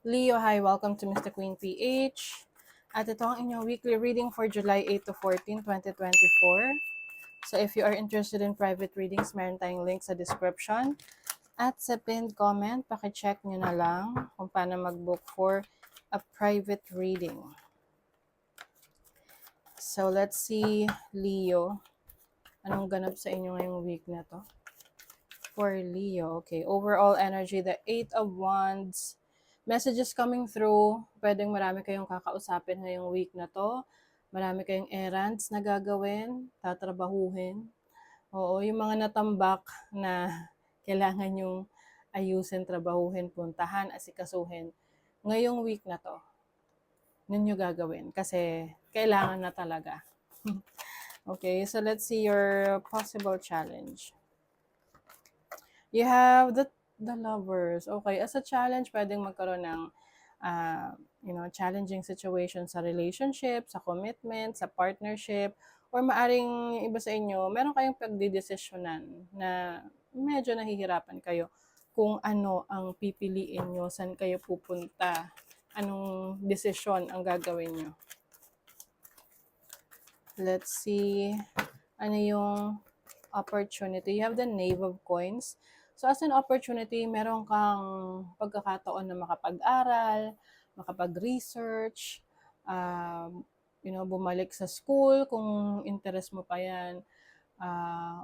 Leo, hi, welcome to Mr. Queen PH. At ito ang inyong weekly reading for July 8 to 14, 2024. So if you are interested in private readings, meron tayong link sa description. At sa pinned comment, pakicheck nyo na lang kung paano mag-book for a private reading. So let's see, Leo, anong ganap sa inyo ngayong week na to? For Leo, okay, overall energy, the 8 of Wands, messages coming through, pwedeng marami kayong kakausapin ngayong week na to, marami kayong errands na gagawin, tatrabahuhin, oo, yung mga natambak na kailangan yung ayusin, trabahuhin, puntahan, asikasuhin, ngayong week na to, ninyo gagawin, kasi kailangan na talaga. Okay, so let's see your possible challenge. You have the lovers. Okay, as a challenge, pwedeng magkaroon ng challenging situation sa relationship, sa commitment, sa partnership, or maaring iba sa inyo, meron kayong pagdidesisyonan na medyo nahihirapan kayo kung ano ang pipiliin nyo, saan kayo pupunta, anong desisyon ang gagawin nyo. Let's see, ano yung opportunity. You have the Knave of Coins. So as an opportunity, meron kang pagkakataon na makapag-aral, makapag-research, bumalik sa school kung interest mo pa yan,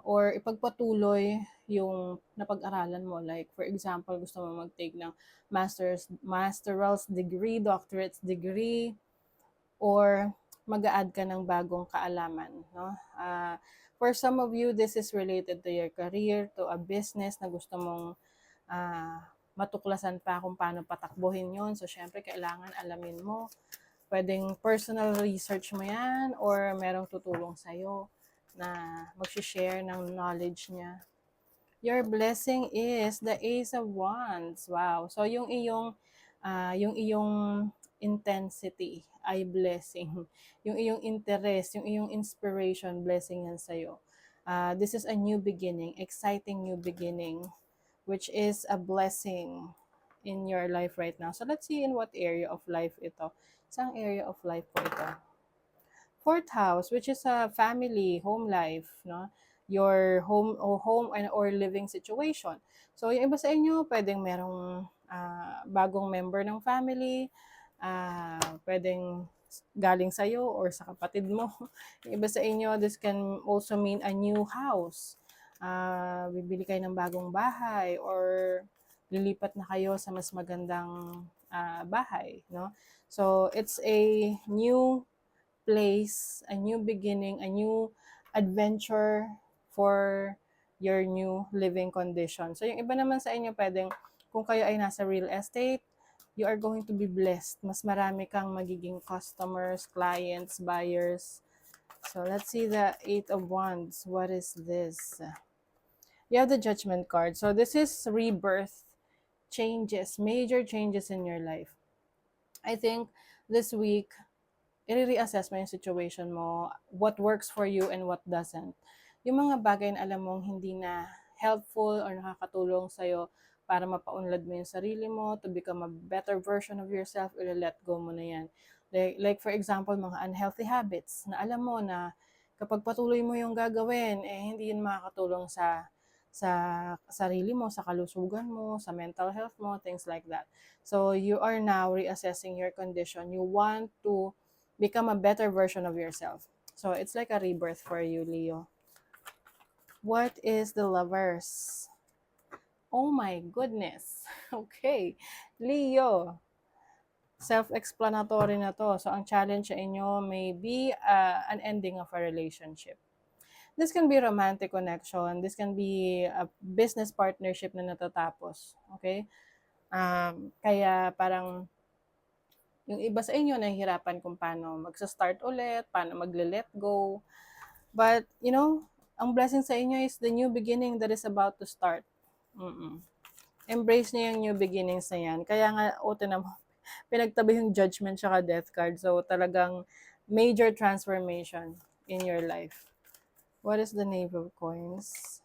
or ipagpatuloy yung napag-aralan mo. Like, for example, gusto mo mag-take ng master's degree, doctorate's degree, or mag-a-add ka ng bagong kaalaman, no? For some of you, this is related to your career, to a business na gusto mong matuklasan pa kung paano patakbuhin yon. So, syempre, kailangan alamin mo. Pwedeng personal research mo yan or merong tutulong sa'yo na mag-share ng knowledge niya. Your blessing is the Ace of Wands. Wow. So, yung iyong intensity ay blessing. Yung iyong interest, yung iyong inspiration, blessing yan sa'yo. This is a new beginning, exciting new beginning, which is a blessing in your life right now. So let's see in what area of life ito. Saan area of life po ito? Fourth house, which is a family, home life, no? Your home or living situation. So yung iba sa inyo, pwedeng merong bagong member ng family, pwedeng galing sa'yo or sa kapatid mo. Yung iba sa inyo, this can also mean a new house. Bibili kayo ng bagong bahay or lilipat na kayo sa mas magandang bahay, no? So it's a new place, a new beginning, a new adventure for your new living condition. So yung iba naman sa inyo, pwedeng kung kayo ay nasa real estate, you are going to be blessed. Mas marami kang magiging customers, clients, buyers. So let's see the 8 of Wands. What is this? You have the Judgment card. So this is rebirth, changes, major changes in your life. I think this week, i-reassess mo yung situation mo, what works for you and what doesn't. Yung mga bagay na alam mong hindi na helpful or nakakatulong sa'yo para mapaunlad mo yung sarili mo, to become a better version of yourself, i-let go mo na yan. Like for example, mga unhealthy habits na alam mo na kapag patuloy mo yung gagawin, hindi yun makakatulong sa sarili mo, sa kalusugan mo, sa mental health mo, things like that. So you are now reassessing your condition. You want to become a better version of yourself. So it's like a rebirth for you, Leo. What is the Lovers? Oh my goodness. Okay. Leo. Self-explanatory na to. So ang challenge sa inyo may be an ending of a relationship. This can be romantic connection. This can be a business partnership na natatapos. Okay? Kaya parang yung iba sa inyo nahihirapan kung paano magsa-start ulit, paano magle-let go. But, ang blessing sa inyo is the new beginning that is about to start. Embrace niyo yung new beginnings na yan. Kaya nga, pinagtabi yung Judgment tsaka Death card. So, talagang major transformation in your life. What is the Knave of Coins?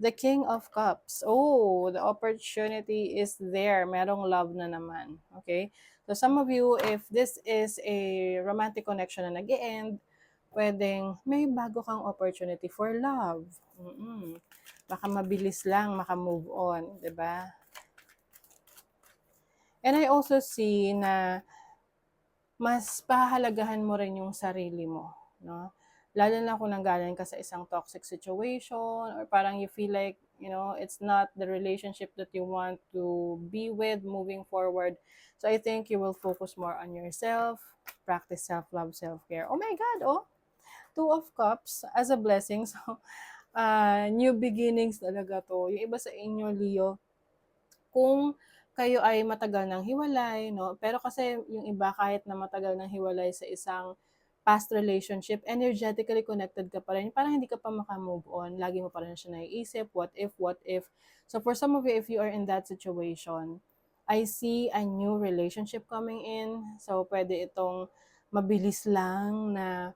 The King of Cups. Oh, the opportunity is there. Merong love na naman. Okay? So some of you, if this is a romantic connection na nag-e-end, pwedeng may bago kang opportunity for love. Baka mabilis lang maka-move on, 'di ba? And I also see na mas pahahalagahan mo rin yung sarili mo, no? Lalo na kung nanggaling ka sa isang toxic situation or parang you feel like, it's not the relationship that you want to be with moving forward. So I think you will focus more on yourself, practice self-love, self-care. Oh my God, oh, Two of Cups as a blessing. So, new beginnings talaga to. Yung iba sa inyo, Leo, kung kayo ay matagal ng hiwalay, no? Pero kasi yung iba kahit na matagal ng hiwalay sa isang past relationship, energetically connected ka pa rin. Parang hindi ka pa maka-move on. Lagi mo pa rin siya naiisip, what if, what if. So for some of you, if you are in that situation, I see a new relationship coming in. So pwede itong mabilis lang na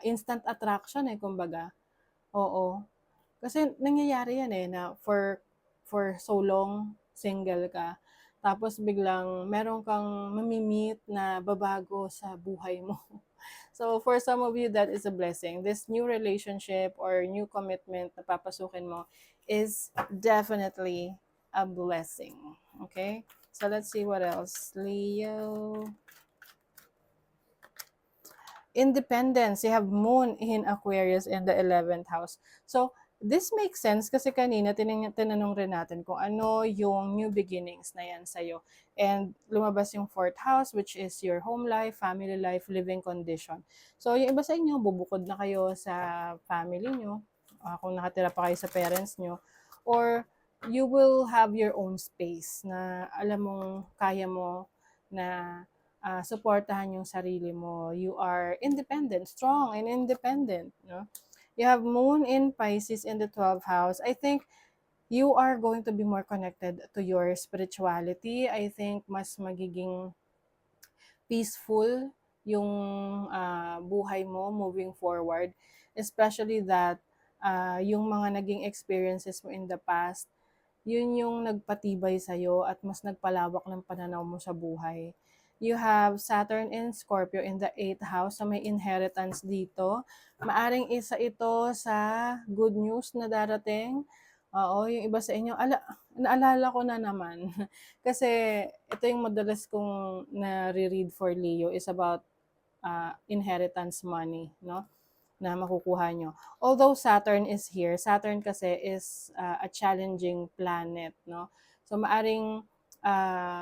instant attraction kumbaga. Oo. Kasi nangyayari yan na for so long single ka. Tapos biglang meron kang mamimit na babago sa buhay mo. So for some of you, that is a blessing. This new relationship or new commitment na papasukin mo is definitely a blessing. Okay? So let's see what else. Leo. Independence. You have Moon in Aquarius in the 11th house. So, this makes sense kasi kanina tinanong rin natin kung ano yung new beginnings na yan sa'yo. And lumabas yung 4th house, which is your home life, family life, living condition. So, yung iba sa inyo, bubukod na kayo sa family nyo, kung nakatira pa kayo sa parents nyo, or you will have your own space na alam mong kaya mo na suportahan yung sarili mo. You are independent, strong and independent. No? You have Moon in Pisces in the 12th house. I think you are going to be more connected to your spirituality. I think mas magiging peaceful yung buhay mo moving forward. Especially that yung mga naging experiences mo in the past, yun yung nagpatibay sa'yo at mas nagpalawak ng pananaw mo sa buhay. You have Saturn in Scorpio in the 8th house, so may inheritance dito. Maaring isa ito sa good news na darating. Oo, yung iba sa inyo, naalala ko na naman. Kasi ito yung madalas kong nare-read for Leo is about inheritance money, no? Na makukuha nyo. Although Saturn is here, Saturn kasi is a challenging planet, no? So maaring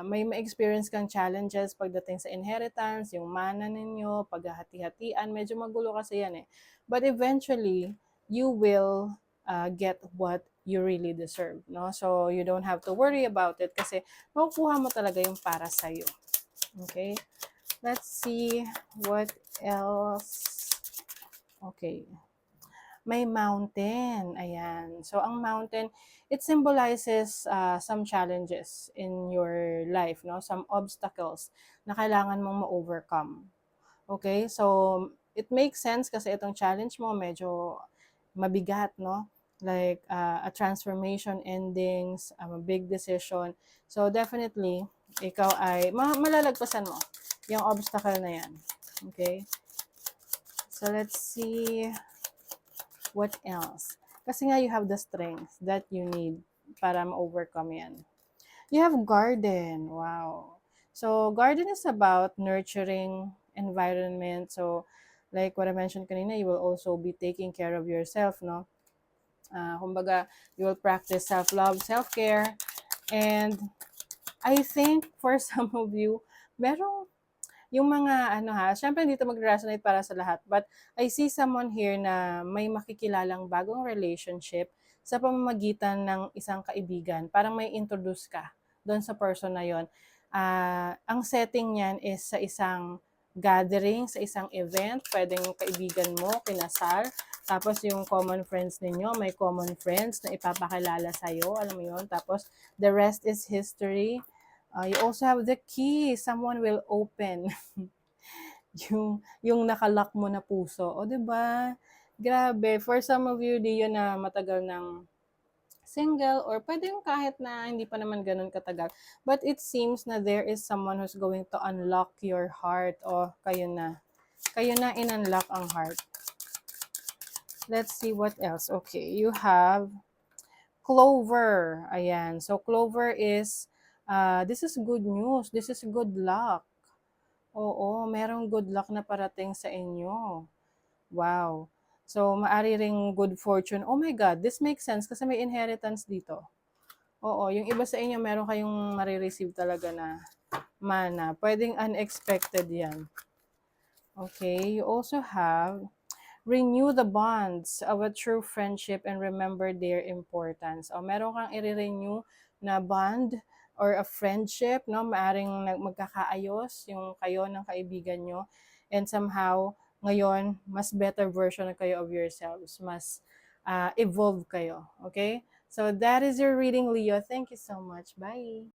may ma-experience kang challenges pagdating sa inheritance, yung mana ninyo, paghahati-hatian, medyo magulo kasi yan But eventually, you will get what you really deserve, no? So you don't have to worry about it kasi makukuha mo talaga yung para sa'yo. Okay? Let's see what else. Okay. May mountain. Ayan. So, ang mountain, it symbolizes some challenges in your life, no? Some obstacles na kailangan mong ma-overcome. Okay? So, it makes sense kasi itong challenge mo medyo mabigat, no? Like a transformation endings, a big decision. So, definitely, ikaw ay malalagpasan mo yung obstacle na yan. Okay? So, let's see what else. Kasi nga, you have the strength that you need para ma-overcome yan. You have garden. Wow. So, garden is about nurturing environment. So, like what I mentioned kanina, you will also be taking care of yourself, no? Kumbaga, you will practice self-love, self-care. And I think for some of you, merong yung mga syempre dito mag-resonate para sa lahat. But I see someone here na may makikilalang bagong relationship sa pamamagitan ng isang kaibigan. Parang may introduce ka doon sa person na yon. Ang setting niyan is sa isang gathering, sa isang event. Pwedeng kaibigan mo, kinasal. Tapos yung common friends ninyo, may common friends na ipapakilala sa'yo. Alam mo yon. Tapos the rest is history. You also have the key. Someone will open yung nakalock mo na puso. O, 'di ba? Grabe, for some of you, Leo, na matagal ng single or pwedeng kahit na hindi pa naman ganun katagal. But it seems na there is someone who's going to unlock your heart. O, kayo na. Kayo na in-unlock ang heart. Let's see what else. Okay, you have Clover. Ayan. So, Clover is, this is good news. This is good luck. Oo, merong good luck na parating sa inyo. Wow. So, maari ring good fortune. Oh my God, this makes sense kasi may inheritance dito. Oo, yung iba sa inyo, meron kayong marireceive talaga na mana. Pwedeng unexpected yan. Okay, you also have renew the bonds of a true friendship and remember their importance. O meron kang i-renew na bond or a friendship, no? Maaring magkakaayos yung kayo ng kaibigan nyo and somehow ngayon mas better version na kayo of yourselves, mas evolve kayo, okay? So that is your reading, Leo. Thank you so much. Bye.